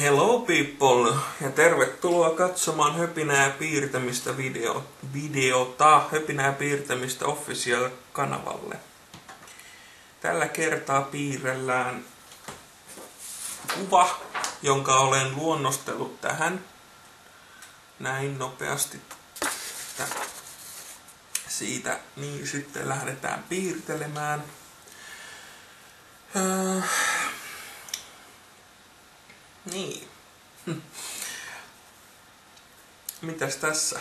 Hello people ja tervetuloa katsomaan Höpinää piirtämistä videota Höpinää piirtämistä official kanavalle. Tällä kertaa piirrellään kuva, jonka olen luonnostellut tähän näin nopeasti. Siitä niin sitten lähdetään piirtelemään. Niin. Mitäs tässä?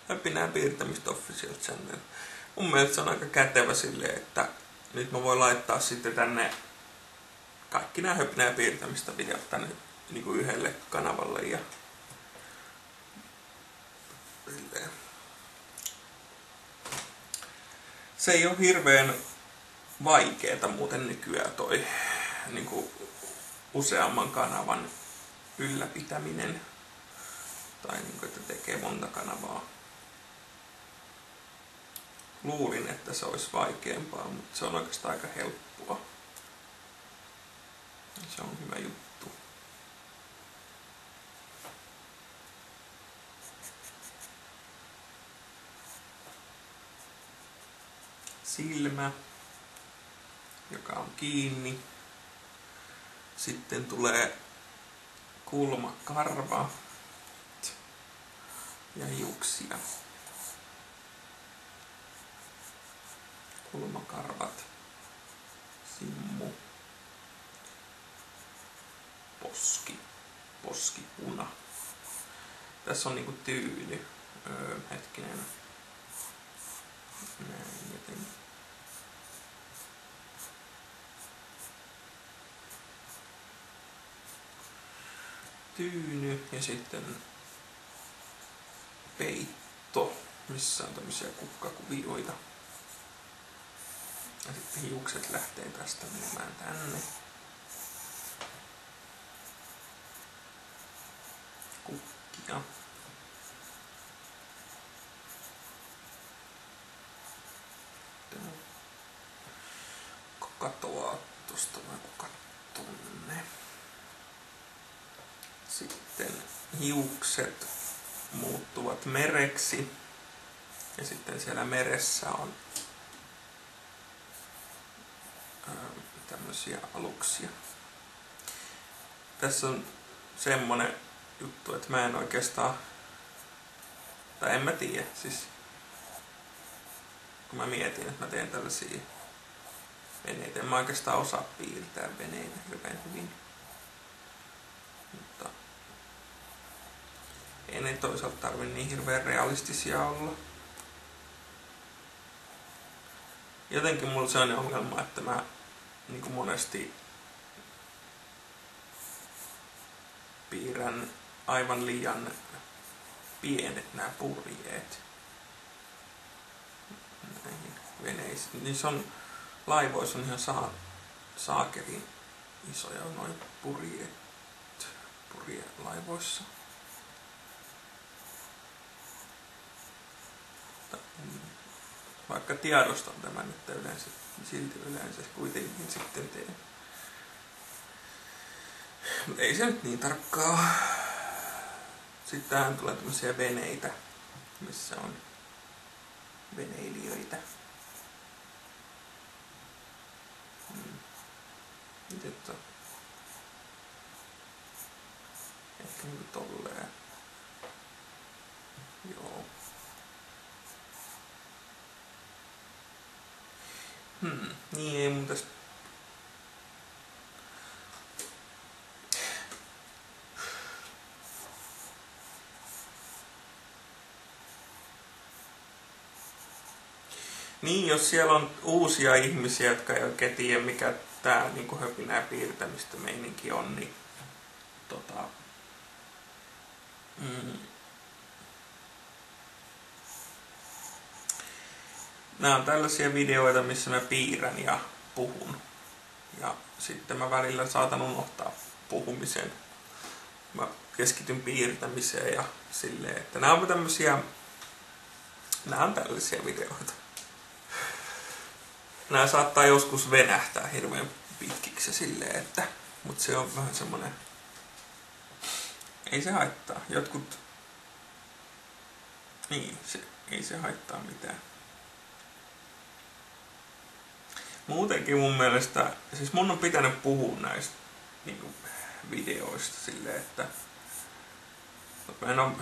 Höpinää piirtämistä official channel. Mun mielestä se on aika kätevä silleen, että nyt mä voin laittaa sitten tänne kaikki nämä höpinää piirtämistä videot tänne niinku yhdelle kanavalle ja silleen. Se ei ole hirveän vaikeeta muuten nykyään toi niinku useamman kanavan ylläpitäminen. Tai niinku, että tekee monta kanavaa. Luulin, että se olisi vaikeampaa, mutta se on oikeastaan aika helppoa. Se on hyvä juttu. Silmä, joka on kiinni. Sitten tulee kulmakarva ja hiuksia. Kulmakarvat, simmu, poskipuna. Tässä on niinku tyyny. Hetkinen. Näin joten. Tyyny ja sitten peitto, missä on tämmöisiä kukkakuvioita. Ja sitten hiukset lähtee tästä menemään tänne. Kukkia. Katoaa tosta vai kuka tonne. Sitten hiukset muuttuvat mereksi. Ja sitten siellä meressä on tämmöisiä aluksia. Tässä on semmonen juttu, että mä en oikeastaan, tai en mä tiedä, siis kun mä mietin, että mä teen tällaisia veneitä, en mä oikeastaan osaa piirtää veneitä hirveän hyvin. Mutta ei ne toisaalta tarvi niin hirveän realistisia olla. Jotenkin mulla se on ongelma, että mä niin kuin monesti piirrän aivan liian pienet nämä purjeet näihin veneisiin. Niissä on laivoissa on ihan saakerin isoja noin purjelaivoissa. Vaikka tiedostan tämän, että yleensä, silti yleensä kuitenkin sitten teen. Mutta ei se nyt niin tarkkaa. Sitten tähän tulee tämmöisiä veneitä, missä on veneilijöitä. Miten ehkä niinku tolleen. Joo. Niin ei mun tästä. Niin, jos siellä on uusia ihmisiä, jotka ei oikein tiedä mikä tää niinku höpinää piirtämistä meininki on, niin nämä on tällaisia videoita, missä mä piirrän ja puhun. Ja sitten mä välillä saatan unohtaa puhumisen. Mä keskityn piirtämiseen ja silleen, että nämä on tällaisia videoita. Nämä saattaa joskus venähtää hirveän pitkiksi silleen, että... Mut se on vähän semmonen... Ei se haittaa. Jotkut... Niin, ei se haittaa mitään. Muutenkin mun mielestä... Siis mun on pitänyt puhua näistä niinku, videoista silleen, että... Mä en oo...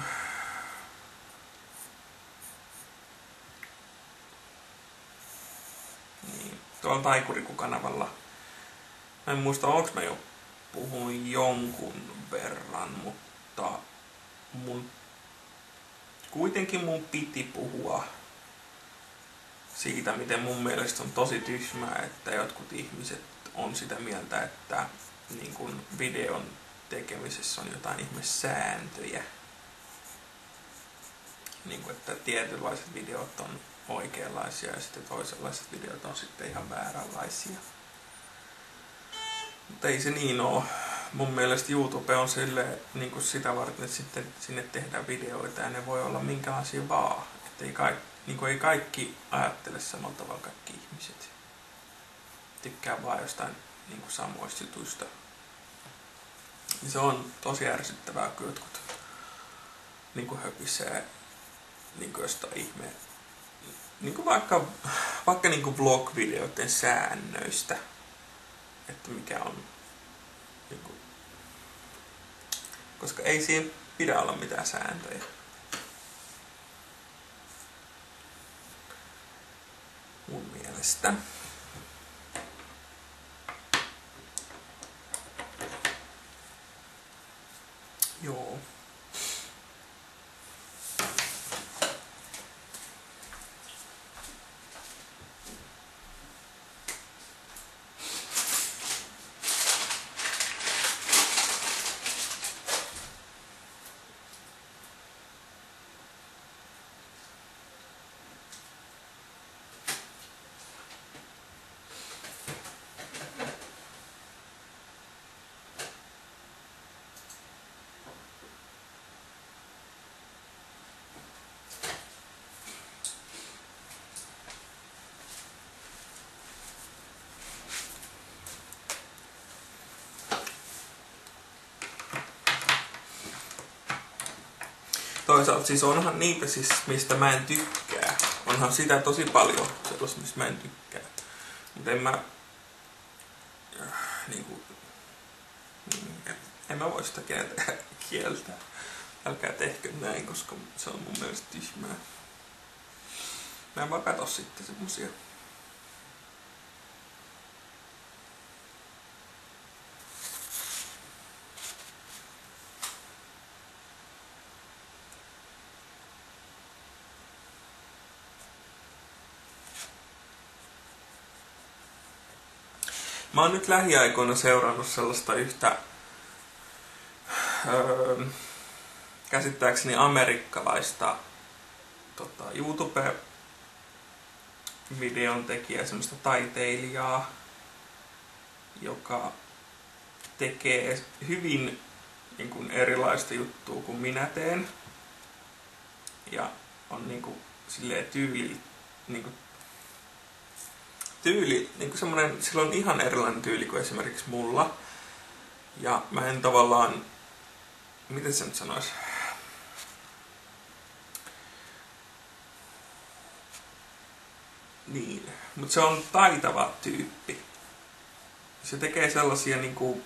Niin, tuolla Taikuriku-kanavalla. Mä en muista, onks mä jo puhunut jonkun verran, mutta kuitenkin mun piti puhua siitä, miten mun mielestä on tosi tyhmää, että jotkut ihmiset on sitä mieltä, että niin kun videon tekemisessä on jotain ihmesääntöjä. Niin kun, että tietynlaiset videot on oikeanlaisia ja sitten toisenlaiset videot on sitten ihan vääränlaisia. Mutta ei se niin oo. Mun mielestä YouTube on silleen, niin kuin sitä varten, että sitten sinne tehdään videoita ja ne voi olla minkälaisia vaan. Että ei kaikki ajattele samalla tavalla kaikki ihmiset. Tykkää vaan jostain niin kuin samoista jutuista. Se on tosi ärsyttävää, kun jotkut niin kuin höpisee niin kuin jostain ihmeen. Niin kuin vaikka niin kuin vlog-videoiden säännöistä. Että mikä on niin kuin, koska ei siinä pidä olla mitään sääntöjä. Mun mielestä. Joo. Toisaalta siis onhan niitä siis, mistä mä en tykkää. Onhan sitä tosi paljon sellaista, mistä mä en tykkää. Mutta en mä voi sitä kieltää. Älkää tehkö näin, koska se on mun mielestä tyhmää. Mä en vaan katso sitten semmosia. Mä oon nyt lähiaikoina seurannut sellaista yhtä käsittääkseni amerikkalaista YouTube-videon tekijää, semmoista taiteilijaa, joka tekee hyvin niin kuin erilaista juttua kuin minä teen. Ja on niin kuin silleen tyyli niin kuin semmoinen, sillä on ihan erilainen tyyli kuin esimerkiksi mulla. Ja mä en tavallaan, miten se nyt sanois? Niin, mutta se on taitava tyyppi. Se tekee sellaisia niinku,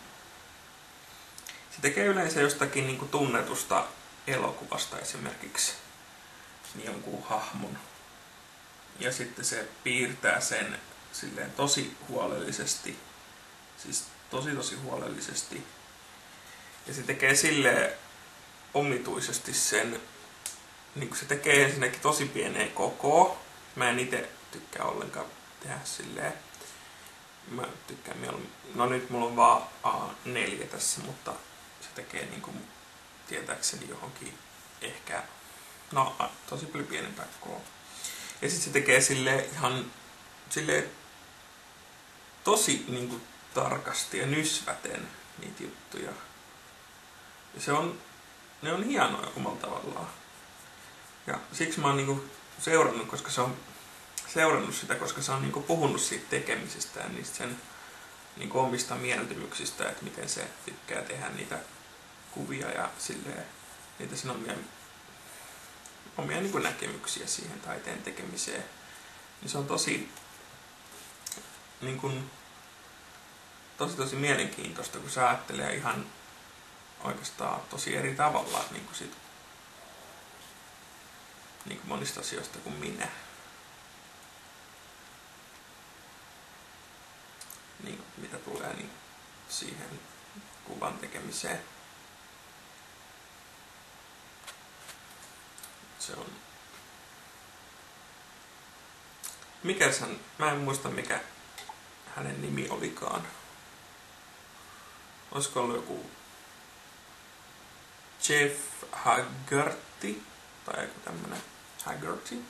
se tekee yleensä jostakin niinku tunnetusta elokuvasta esimerkiksi niin jonkun hahmon. Ja sitten se piirtää sen silleen tosi huolellisesti, siis tosi huolellisesti. Ja se tekee silleen omituisesti sen, niin kuin se tekee ensinnäkin tosi pieneen kokoon. Mä en itse tykkää ollenkaan tehdä silleen. Mä tykkään mieluummin, no nyt mulla on vaan A4 tässä, mutta se tekee niin kuin tietääkseni johonkin ehkä, no tosi paljon pienempää kokoa. Ja sitten se tekee silleen ihan silleen tosi niin kuin tarkasti ja nysväten niitä juttuja. Ja ne on hienoja omalla tavallaan. Ja siksi mä oon niin kuin seurannut, koska seurannut sitä, koska se on niinku puhunut siitä tekemisestä ja niistä sen niinku omista mieltymyksistä, että miten se tykkää tehdä niitä kuvia ja silleen, niitä sen omia niinku näkemyksiä siihen taiteen tekemiseen. Niin se on tosi mielenkiintoista, kun se ajattelee ihan oikeastaan tosi eri tavalla niin kuin monista asioista kuin minä. Niin, mitä tulee niin siihen kuvan tekemiseen. Se on... Mä en muista mikä hänen nimi olikaan. Olisiko ollut joku Jeff Haggerty tai joku tämmönen Haggerty.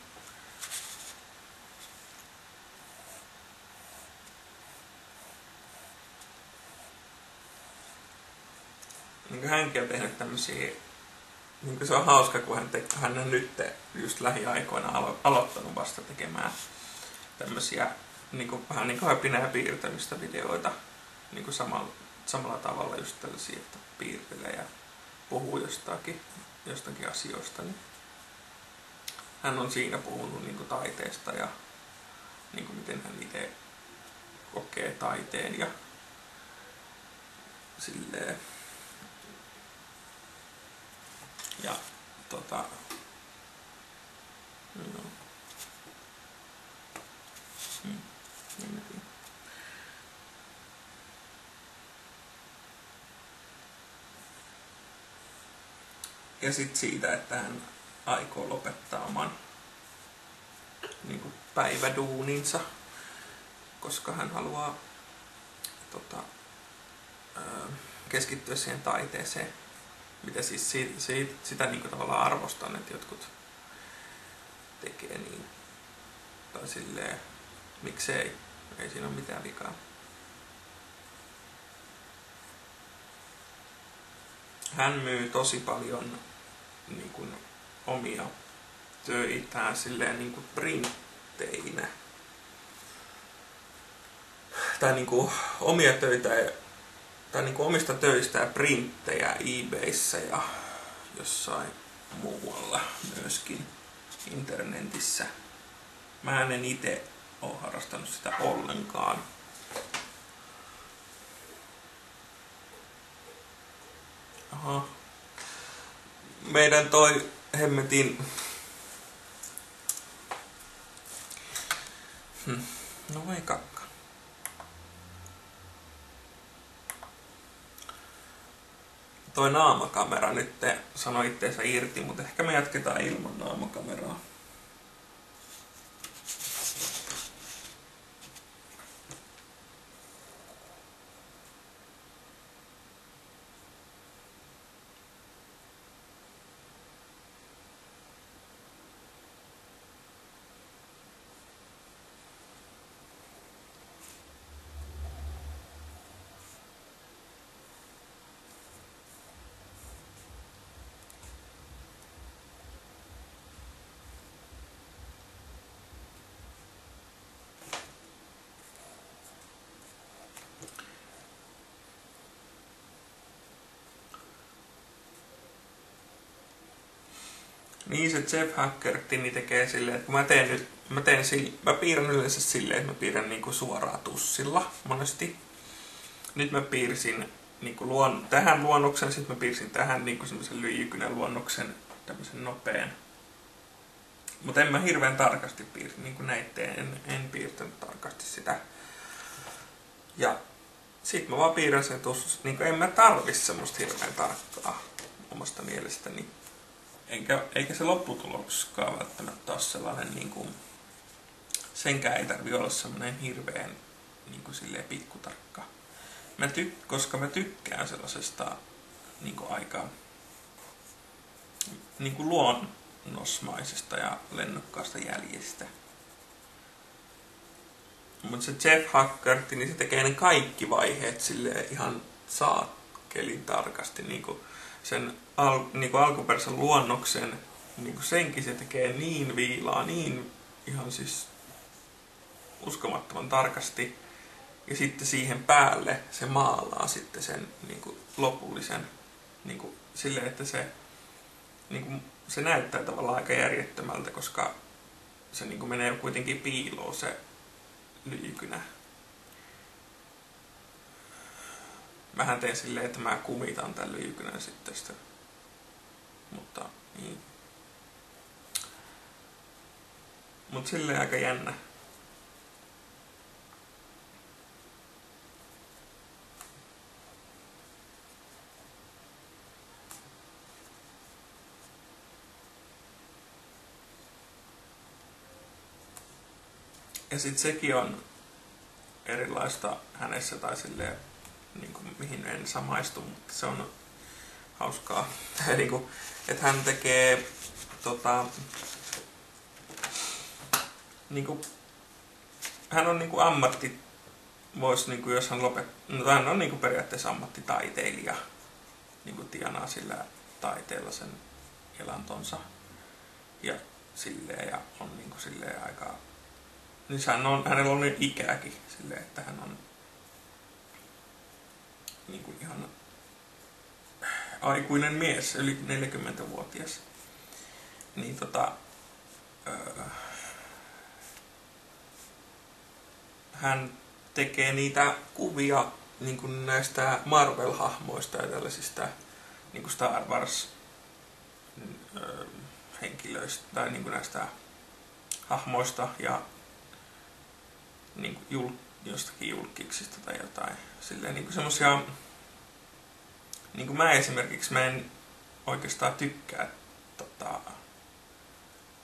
Niin hänkin on tehnyt tämmösiä, niin se on hauska, kun hän on nyt just lähiaikoina aloittanut vasta tekemään tämmösiä vähän niin kuin höpinää piirtämistä videoita niin kuin samalla tavalla just tällaisia, että piirtelee ja puhuu jostakin asioista. Niin hän on siinä puhunut niin kuin taiteesta ja niin kuin miten hän itse kokee taiteen ja silleen. Ja ja sitten siitä, että hän aikoo lopettaa oman niin kuin päiväduuninsa, koska hän haluaa keskittyä siihen taiteeseen. Mitä siis sitä niin kuin tavallaan arvostan, että jotkut tekee niin. Tai silleen, miksei, ei siinä ole mitään vikaa. Hän myy tosi paljon niin kuin omia töitään silleen niin kuin printteinä. Tai niin kuin omia töitä tai niin kuin omista töistä ja printtejä eBayssä ja jossain muualla myöskin internetissä. Mä en itse ole harrastanut sitä ollenkaan. Aha. Meidän toi hemmetin... No voi kakka. Toi naamakamera nyt sanoi itteensä irti, mutta ehkä me jatketaan ilman naamakameraa. Niin se Jeff Haggerty niin tekee silleen, että kun mä piirrän yleensä silleen, että mä piirrän niinku suoraan tussilla monesti. Nyt mä piirsin niinku tähän luonnoksen, sitten mä piirsin tähän niinku semmoisen lyijykynän luonnoksen, tämmöisen nopean. Mutta en mä hirveän tarkasti piirsi, niinku näitte, en piirtänyt tarkasti sitä. Ja sit mä vaan piirrän sen tuossa, niinku en mä tarvi semmoista hirveän tarkkaa omasta mielestäni. Eikä se lopputuloskaan välttämättä ole sellainen, niin kuin, senkään ei tarvi olla sellainen hirveän niin kuin silleen pikkutarkka. Koska mä tykkään sellaisesta niin kuin aika niin kuin luonnosmaisesta ja lennokkaasta jäljestä. Mutta se Jeff Haggerty, niin se tekee ne kaikki vaiheet silleen ihan saakkelin tarkasti. Niin kuin sen alkuperäisen luonnoksen, niin kuin senkin se tekee niin viilaa, niin ihan siis uskomattoman tarkasti. Ja sitten siihen päälle se maalaa sitten sen niin kuin lopullisen niin kuin, silleen, että se, niin kuin, se näyttää tavallaan aika järjettömältä, koska se niin kuin menee kuitenkin piiloon se lyijykynä. Mähän teen silleen, että mä kumitan tämän lyijykynän sitten sitä. Mutta niin. Mut silleen aika jännä. Ja sit sekin on erilaista hänessä tai silleen, niin kuin, mihin en samaistu, mutta se on hauskaa. Niin kuin, että hän tekee niin kuin, hän on niin kuin ammatti, vois, niin kuin, jos hän hän on niin kuin periaatteessa ammattitaiteilija, niin kuin tienaa sillä taiteella sen elantonsa ja silleen, ja on niin kuin silleen aika, niin hänellä on niin ikääkin silleen, että hän on niin kuin ihan aikuinen mies, yli 40-vuotias. Niin hän tekee niitä kuvia niin kuin näistä Marvel-hahmoista ja tällaisista niin kuin Star Wars henkilöistä tai niin kuin näistä hahmoista ja niin kuin jostakin julkiksista tai jotain. Silleen niin kuin semmosia, niin kuin mä en oikeastaan tykkää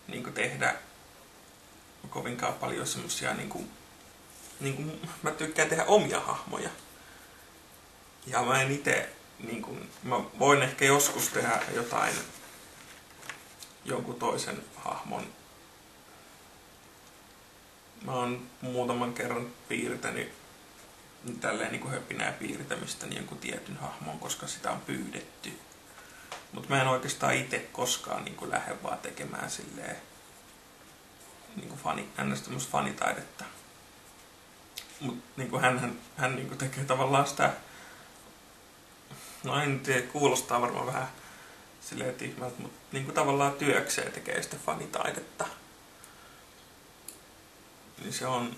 niin kuin tehdä kovinkaan paljon semmosia niin kuin mä tykkään tehdä omia hahmoja. Ja mä en ite niin kuin, mä voin ehkä joskus tehdä jonkun toisen hahmon. Mä oon muutaman kerran piirtänyt tälleen niin kuin höpinää piirtämistä niin jonkun tietyn hahmon, koska sitä on pyydetty. Mut mä en oikeastaan ite koskaan niin kuin lähde vaan tekemään silleen niin kuin fanitaidetta. Mut niin kuin hän niin kuin tekee tavallaan sitä, no en tiedä, kuulostaa varmaan vähän silleen tyhmältä, mutta niin kuin tavallaan työkseen tekee sitä fanitaidetta. Niin se on,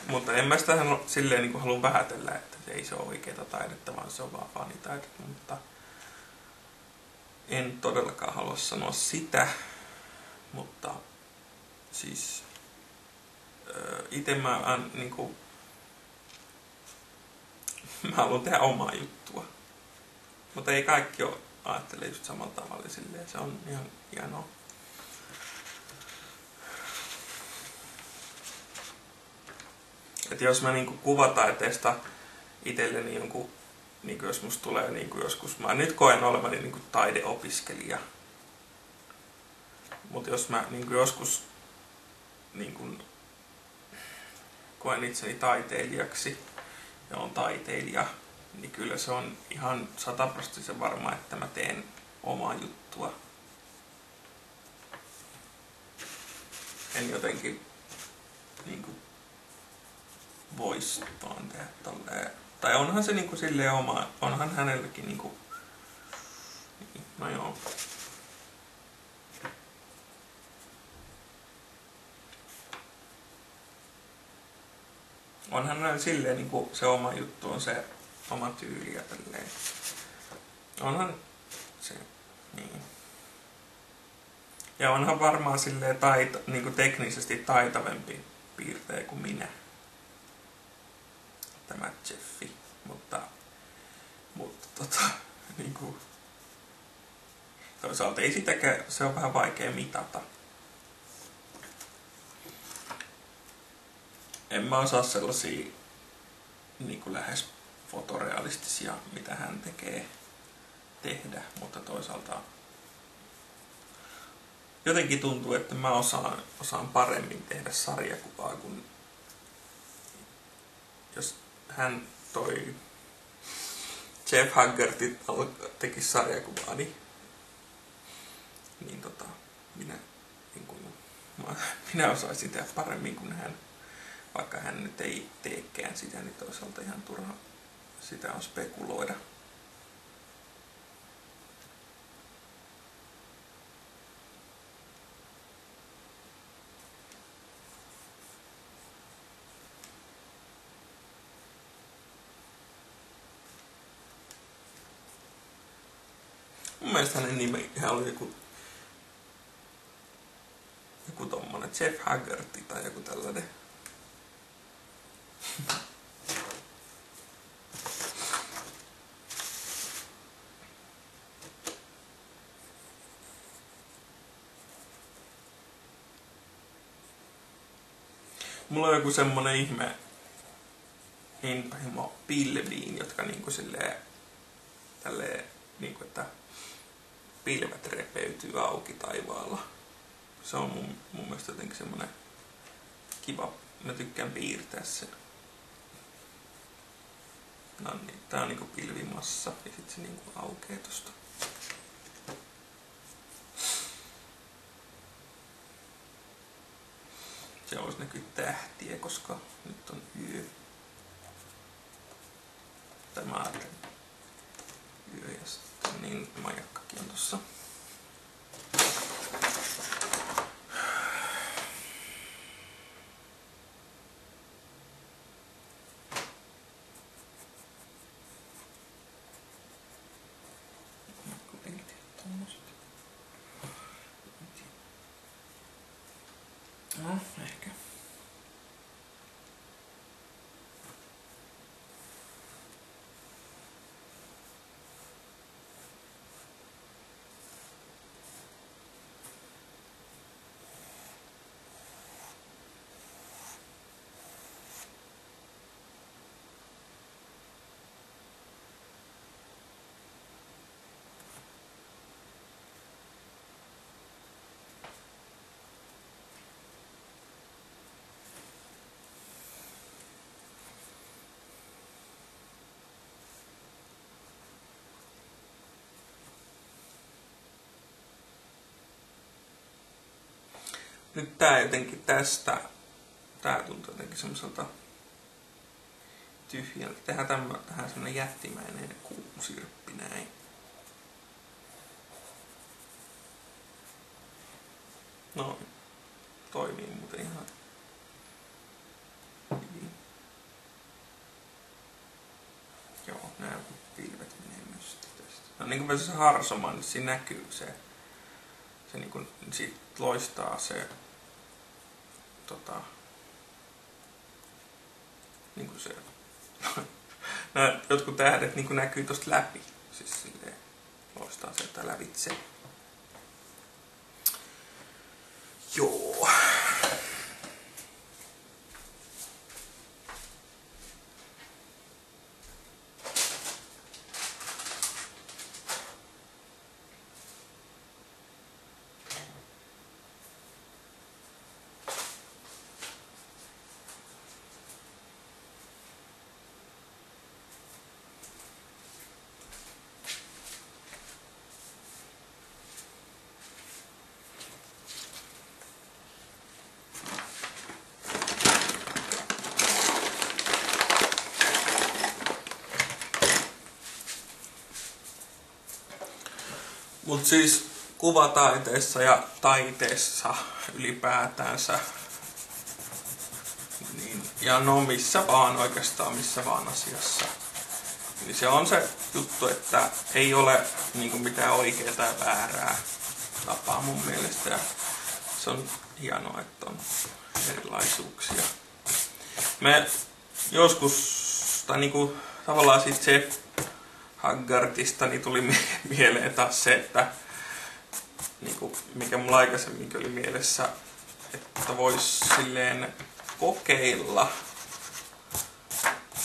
mutta en mä sitä silleen niin kuin halua vähätellä, että se ei se ole oikeaa taidetta, vaan se on vaan fanitaidetta, mutta en todellakaan halua sanoa sitä, mutta siis ite mä haluan tehdä omaa juttua. Mutta ei kaikki ajattele just samalla tavalla silleen, se on ihan hienoa. Että jos mä niinku kuvataiteesta itselleni jonkun, niinku jos musta tulee niinku joskus, mä nyt koen olevani niinku taideopiskelija. Mut jos mä niinku joskus niinku koen itseni taiteilijaksi ja on taiteilija, niin kyllä se on ihan 100% varma, että mä teen omaa juttua. En jotenkin niinku vois vaan tehdä tolleen. Tai onhan se niinku silleen oma, onhan hänelläkin niinku, no joo. Onhan näin silleen niinku se oma juttu on se oma tyyli ja tälleen. Onhan se, niin. Ja onhan varmaan silleen niinku teknisesti taitavempi piirtejä kuin minä. Tämä Jeffi, mutta niinku toisaalta ei sitäkään, se on vähän vaikea mitata. En mä osaa sellaisia niinku lähes fotorealistisia, mitä hän tehdä, mutta toisaalta jotenkin tuntuu, että mä osaan paremmin tehdä sarjakuvaa kuin jos hän Jeff Haggerty teki sarjakuvaa, niin minä osaisin tehdä paremmin kuin hän. vaikka hän nyt ei teekään sitä, niin toisaalta ihan turha sitä on spekuloida. Mun mielestä hänen nimihän oli joku tommonen Jeff Haggerty tai joku tällainen. Mulla on joku semmonen ihme intohimo pilviin, jotka niinku silleen tälleen niinku että pilvet repeytyy auki taivaalla. Se on mun mielestä jotenkin semmonen kiva. Mä tykkään piirtää sen. No niin, tää on niinku pilvimassa ja sit se niinku aukee tosta. Se voisi näkyä tähtiä, koska nyt on yö. Tämä on yö ja sitten niin majakkakin on tossa. No, ehkä. Nyt tää jotenkin tästä, tää tuntuu jotenkin semmoiselta tyhjältä. Tehdään tähän semmonen jättimäinen kuusirppi näin. No, toimii muuten ihan hyvin. Joo, nää pilvet menee myös tästä. No niin kuin se harsomaan, niin siinä näkyy se niin kuin, siitä loistaa se niin kuin se nämä jotkut tähdet niin kuin näkyy tosta läpi. Siis silleen loistaa sieltä lävitse. Joo. Mut siis kuvataiteessa ja taiteessa ylipäätänsä, niin, ja no missä vaan oikeastaan, missä vaan asiassa, niin se on se juttu, että ei ole niinku mitään oikeaa tai väärää tapaa mun mielestä. Ja se on hienoa, että on erilaisuuksia. Me joskus, tai niinku tavallaan siitä se Haggertystä niin tuli mieleen taas se, että niinku, mikä mulla aikaisemmin oli mielessä, että vois silleen kokeilla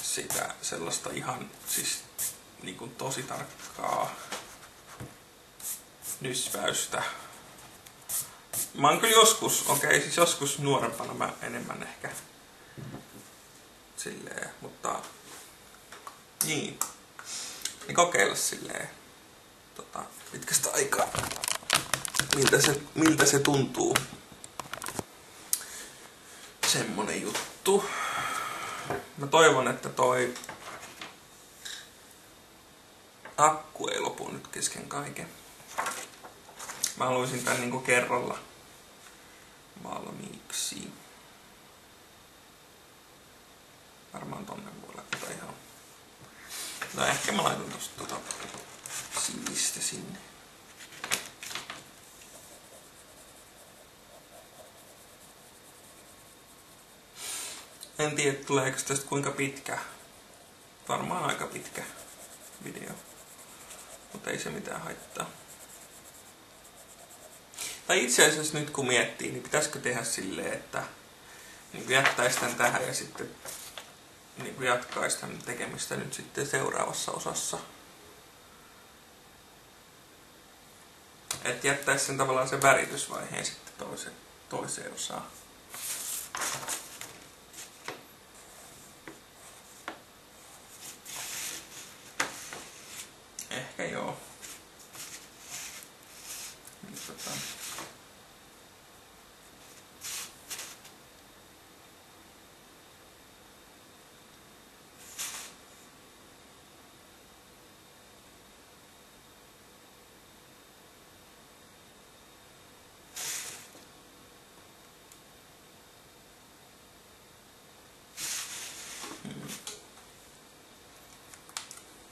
sitä sellaista ihan siis niinku tosi tarkkaa nysväystä. Mä oon kyllä joskus, siis joskus nuorempana mä enemmän ehkä silleen, mutta niin kokeilla silleen pitkästä aikaa, miltä se tuntuu. Semmonen juttu. juttu. Mä toivon, että toi akku ei lopu nyt kesken kaiken. Mä haluaisin tän niinku kerralla valmiiksi. Varmaan tonne voi laittaa ihan. No ehkä mä laitan tosta sinistä sinne. En tiedä tuleeko tästä kuinka pitkä. Varmaan aika pitkä video. Mutta ei se mitään haittaa. Tai itse asiassa nyt kun miettii, niin pitäisikö tehdä silleen, että niin jättäisi tän tähän ja sitten niin jatkaisi tämän tekemistä nyt sitten seuraavassa osassa. Että jättäisi sen tavallaan sen väritysvaiheen sitten toiseen osaan. Ehkä joo.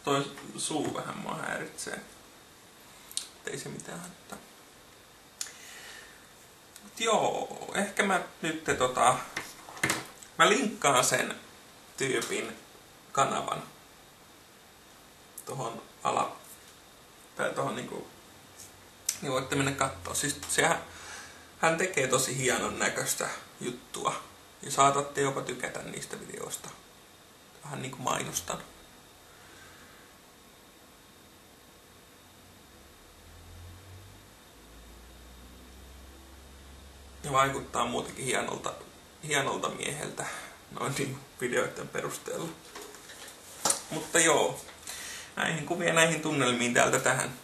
Toi suu vähän mua häiritsee. Ei se mitään haittaa. Mut joo, ehkä mä nyt mä linkkaan sen tyypin kanavan tohon tai tohon niin voitte mennä kattoo. Siis hän tekee tosi hienon näköistä juttua. Ja saatatte jopa tykätä niistä videoista. Vähän niinku mainostan. Ja vaikuttaa muutenkin hienolta mieheltä noin niin videoiden perusteella. Mutta joo, näihin tunnelmiin täältä tähän.